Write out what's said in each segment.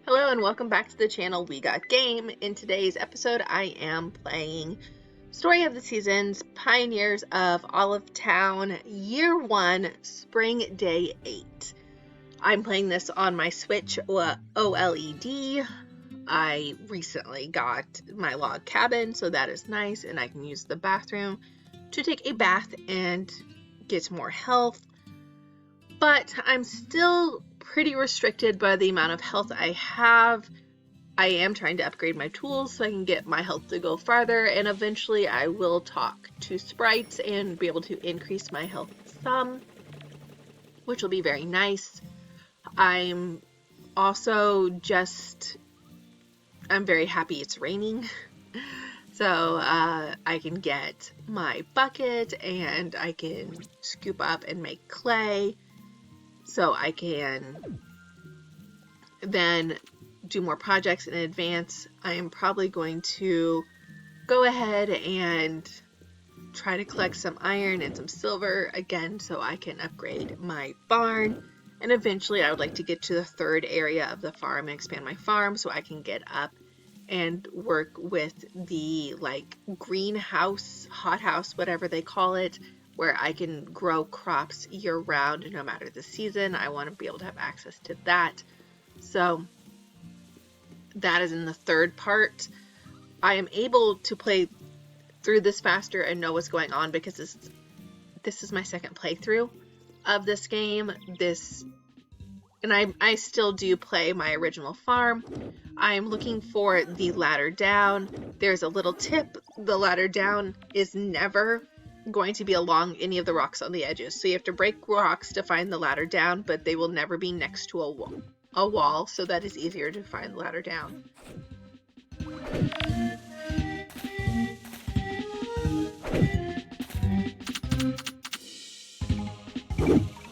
Hello and welcome back to the channel We Got Game. In today's episode I am playing Story of the Seasons, Pioneers of Olive Town, Year 1, Spring Day 8. I'm playing this on my Switch OLED. I recently got my log cabin, so that is nice, and I can use the bathroom to take a bath and get more health. But I'm still pretty restricted by the amount of health I have. I am trying to upgrade my tools so I can get my health to go farther, and eventually I will talk to sprites and be able to increase my health some, which will be very nice. I'm also I'm very happy it's raining. So I can get my bucket and I can scoop up and make clay. So I can then do more projects in advance. I am probably going to go ahead and try to collect some iron and some silver again so I can upgrade my barn. And eventually I would like to get to the third area of the farm and expand my farm so I can get up and work with the greenhouse, hothouse, whatever they call it, where I can grow crops year round no matter the season. I want to be able to have access to that. So that is in the third part. I am able to play through this faster and know what's going on because this is my second playthrough of this game. And I still do play my original farm. I'm looking for the ladder down. There's a little tip. The ladder down is never going to be along any of the rocks on the edges. So you have to break rocks to find the ladder down, but they will never be next to a wall, so that is easier to find the ladder down.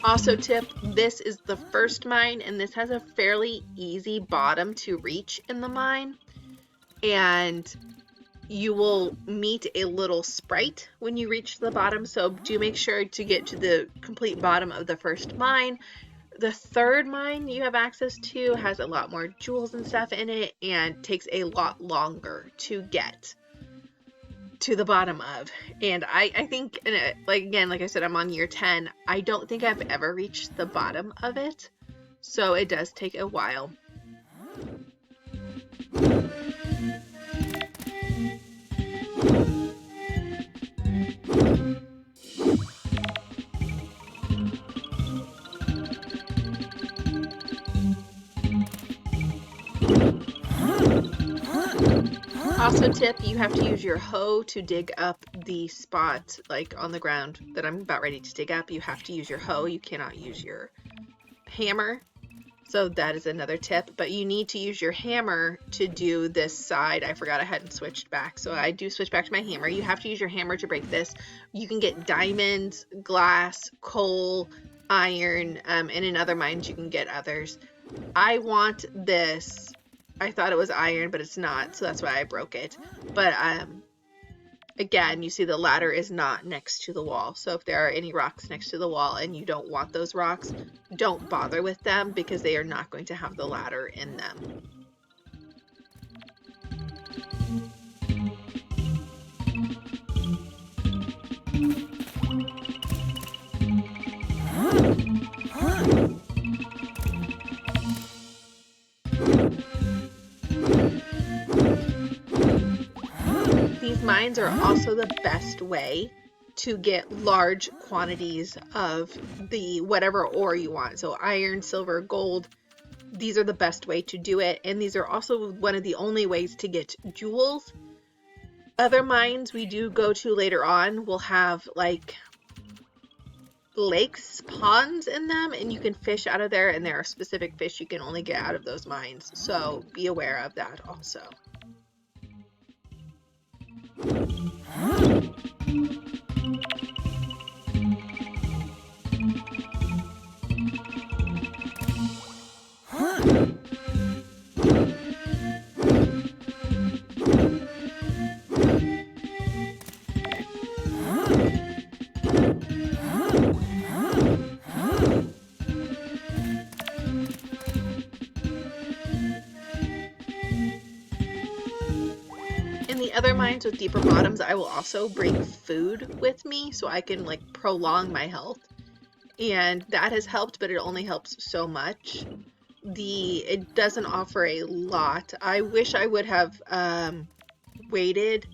Also tip, this is the first mine, and this has a fairly easy bottom to reach in the mine. And you will meet a little sprite when you reach the bottom, so do make sure to get to the complete bottom of the first mine. The third mine you have access to has a lot more jewels and stuff in it and takes a lot longer to get to the bottom of. And I think, like I said, I'm on year 10. I don't think I've ever reached the bottom of it, so it does take a while. Also tip, you have to use your hoe to dig up the spot on the ground that I'm about ready to dig up. You have to use your hoe. You cannot use your hammer. So that is another tip, but you need to use your hammer to do this side. I forgot I hadn't switched back, so I do switch back to my hammer. You have to use your hammer to break this. You can get diamonds, glass, coal, iron, and in other mines you can get others. I want this. I thought it was iron, but it's not, so that's why I broke it. But again, you see the ladder is not next to the wall. So if there are any rocks next to the wall and you don't want those rocks, don't bother with them because they are not going to have the ladder in them. These mines are also the best way to get large quantities of the whatever ore you want. So iron, silver, gold, these are the best way to do it. And these are also one of the only ways to get jewels. Other mines we do go to later on will have lakes, ponds in them, and you can fish out of there, and there are specific fish you can only get out of those mines. So be aware of that also. the other mines with deeper bottoms, I will also bring food with me so I can like prolong my health. And that has helped, but it only helps so much. It doesn't offer a lot. I wish I would have waited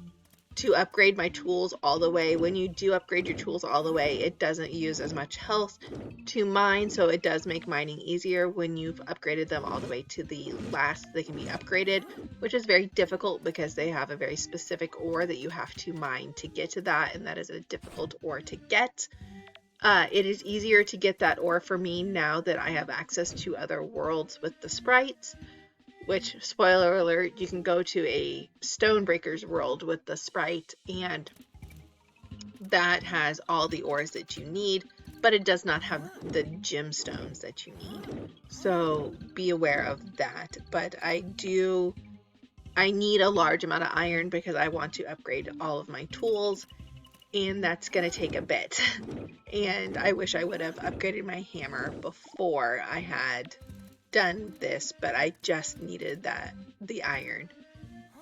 to upgrade my tools all the way. When you do upgrade your tools all the way, it doesn't use as much health to mine, so it does make mining easier when you've upgraded them all the way to the last they can be upgraded, which is very difficult because they have a very specific ore that you have to mine to get to that, and that is a difficult ore to get. It is easier to get that ore for me now that I have access to other worlds with the sprites, which, spoiler alert, you can go to a Stonebreaker's world with the sprite, and that has all the ores that you need, but it does not have the gemstones that you need. So be aware of that. But I need a large amount of iron because I want to upgrade all of my tools, and that's going to take a bit. And I wish I would have upgraded my hammer before I had done this, but I just needed the iron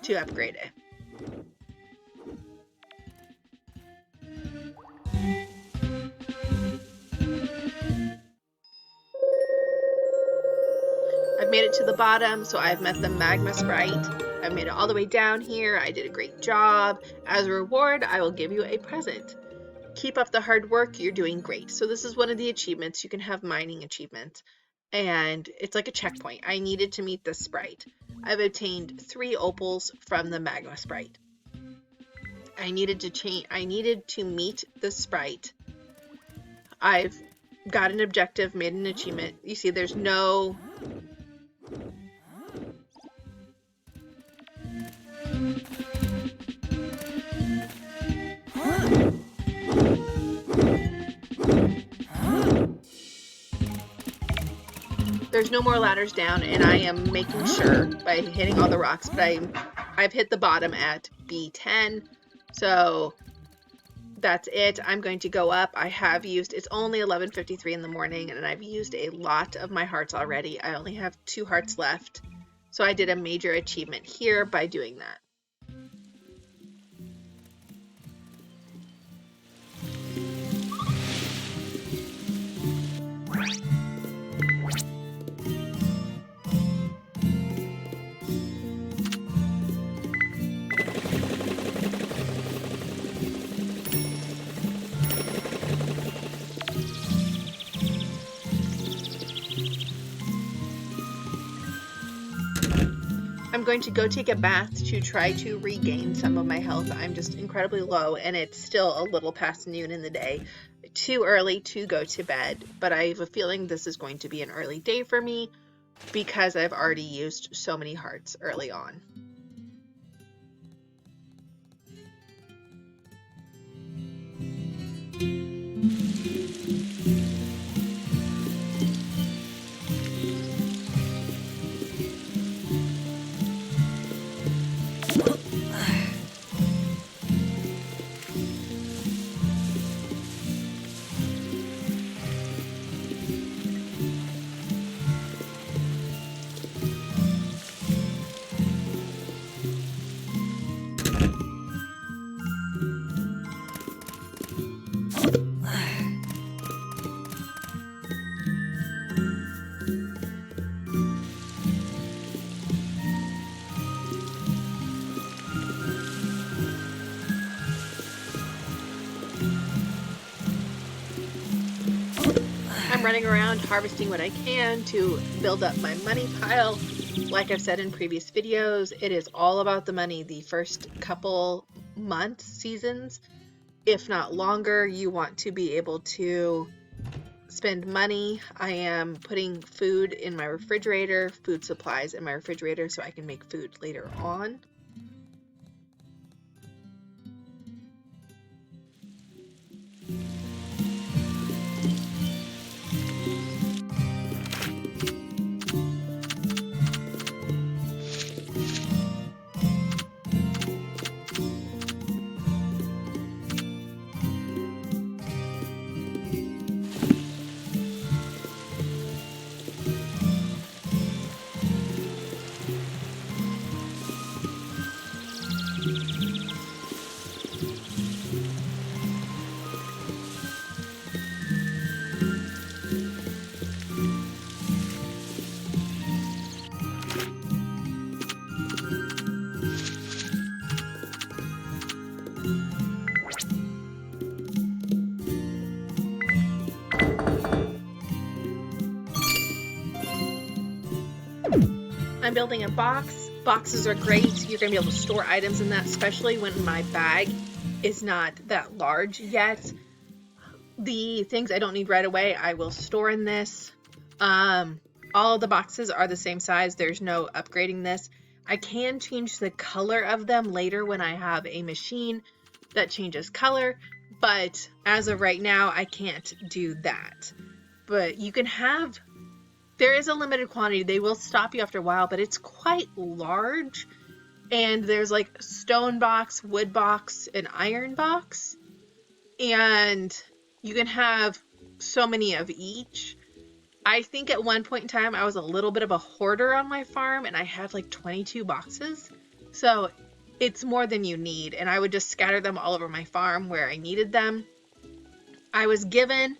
to upgrade it. I've made it to the bottom, so I've met the magma sprite. I've made it all the way down here. I did a great job. As a reward, I will give you a present. Keep up the hard work. You're doing great. So this is one of the achievements. You can have mining achievements, and it's like a checkpoint. I needed to meet this sprite. I've obtained 3 opals from the magma sprite. I needed to meet the sprite. I've got an objective, made an achievement. You see, there's no more ladders down, and I am making sure by hitting all the rocks, but I've hit the bottom at B10, so that's it. I'm going to go up. It's only 11:53 in the morning, and I've used a lot of my hearts already. I only have 2 hearts left, so I did a major achievement here by doing that. I'm going to go take a bath to try to regain some of my health. I'm just incredibly low, and it's still a little past noon in the day. Too early to go to bed, but I have a feeling this is going to be an early day for me because I've already used so many hearts early on. Running around harvesting what I can to build up my money pile. Like I've said in previous videos, it is all about the money the first couple months, seasons, if not longer. You want to be able to spend money. I am putting food in my refrigerator, food supplies in my refrigerator, so I can make food later on. I'm building a box. Boxes are great. You're going to be able to store items in that, especially when my bag is not that large yet. The things I don't need right away, I will store in this. All the boxes are the same size. There's no upgrading this. I can change the color of them later when I have a machine that changes color, but as of right now, I can't do that. But you can have, there is a limited quantity. They will stop you after a while, but it's quite large. And there's like stone box, wood box, and iron box. And you can have so many of each. I think at one point in time, I was a little bit of a hoarder on my farm and I had like 22 boxes. So it's more than you need. And I would just scatter them all over my farm where I needed them. I was given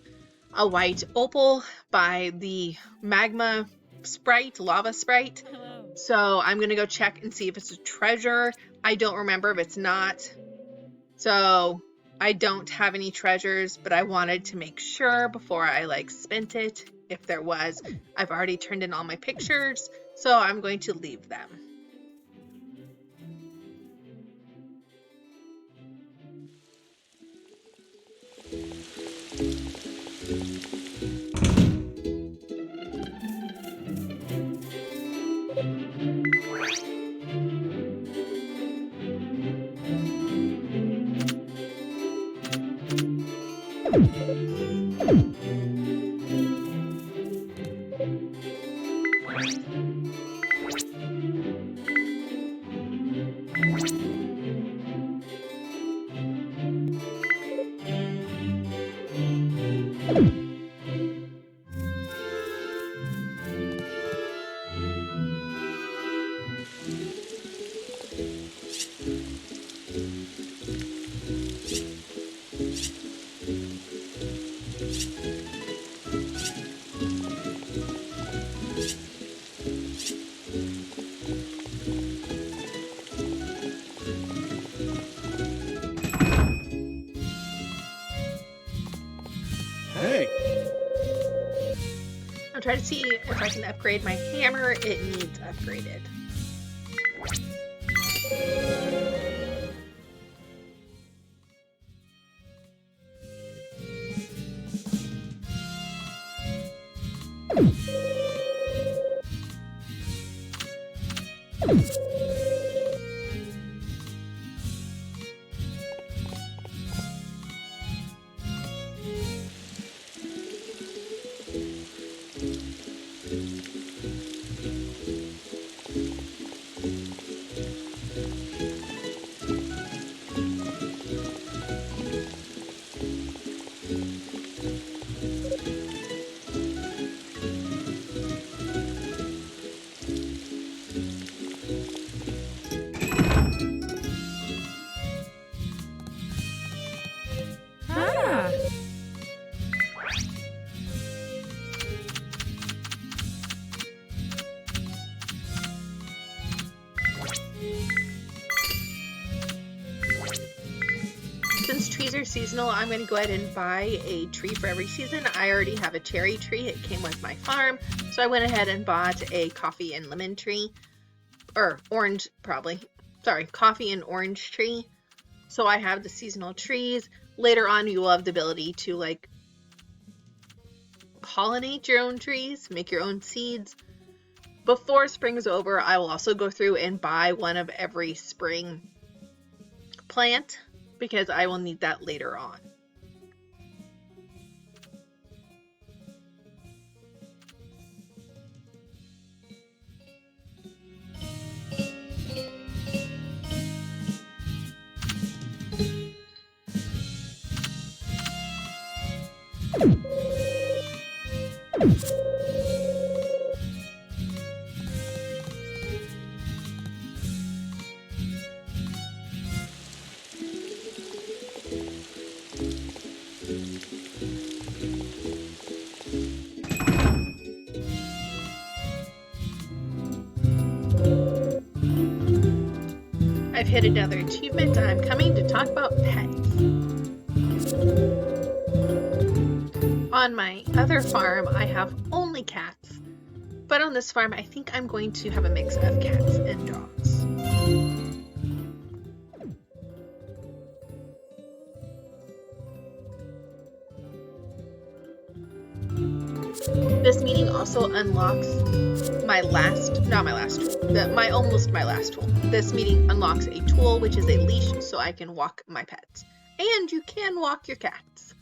a white opal by the magma sprite, lava sprite. Hello. So I'm going to go check and see if it's a treasure. I don't remember if it's not. So I don't have any treasures, but I wanted to make sure before I like spent it. If there was, I've already turned in all my pictures, so I'm going to leave them. Hey! I'm trying to see if I can upgrade my hammer. It needs upgraded. Ah. Since trees are seasonal, I'm going to go ahead and buy a tree for every season. I already have a cherry tree. It came with my farm. So I went ahead and bought a coffee and lemon tree. Or orange, probably. Sorry, coffee and orange tree. So I have the seasonal trees. Later on, you will have the ability to like pollinate your own trees, make your own seeds. Before spring is over, I will also go through and buy one of every spring plant because I will need that later on. I've hit another achievement. I'm coming to talk about pets. On my other farm, I have only cats, but But on this farm, I think I'm going to have a mix of cats and dogs. This meeting also unlocks my almost my last tool. This meeting unlocks a tool, which is a leash, so I can walk my pets. And you can walk your cats.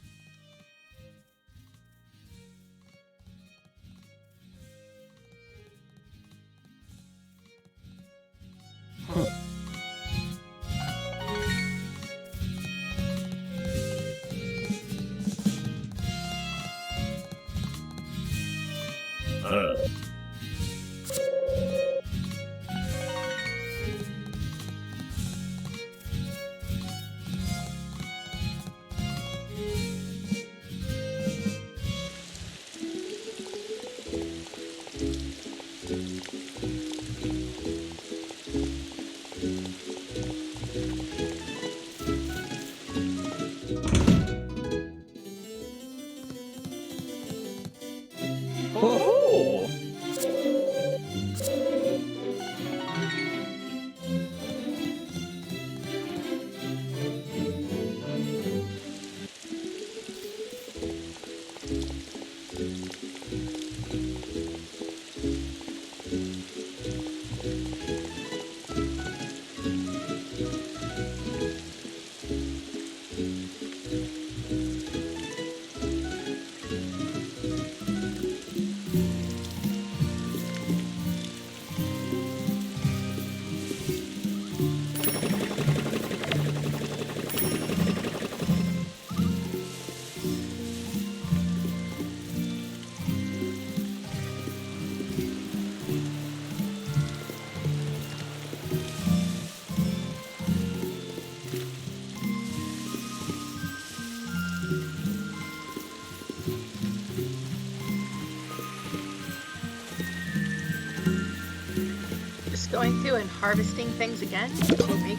Just going through and harvesting things again to make money.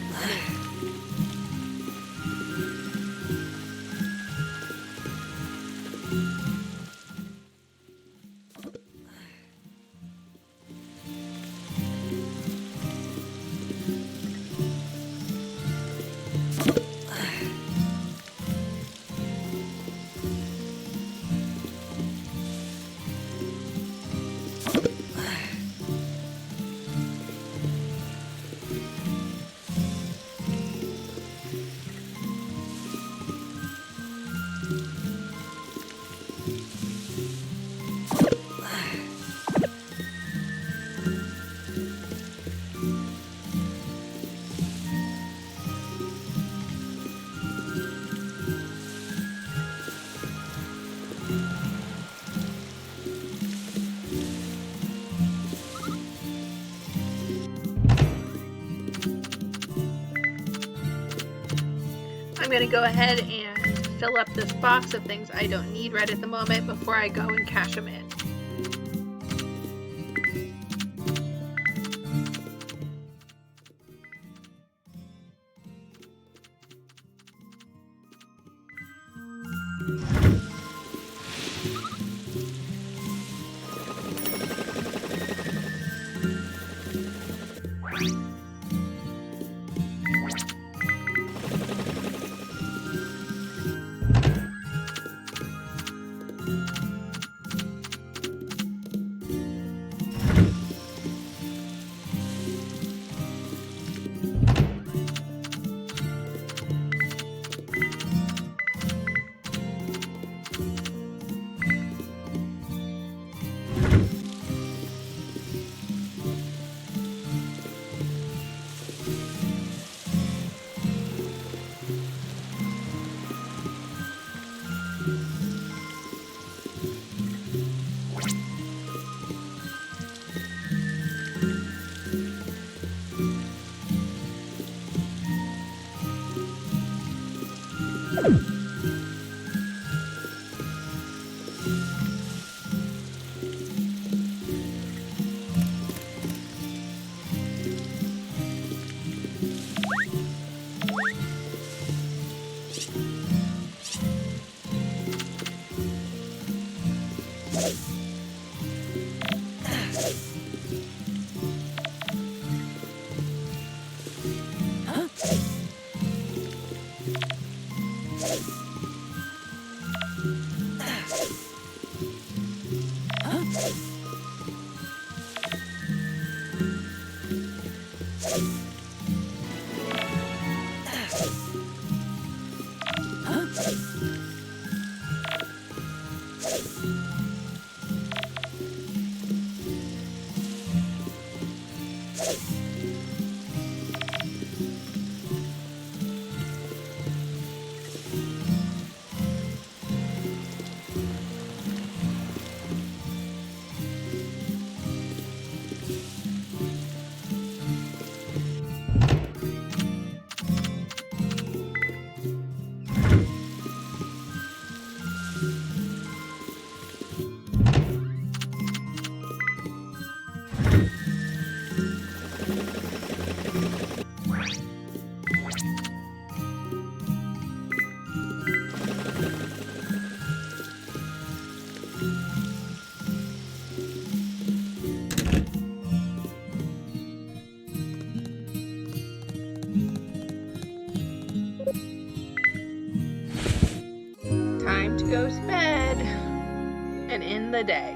I'm gonna go ahead and fill up this box of things I don't need right at the moment before I go and cash them in. Time to go to bed and end the day.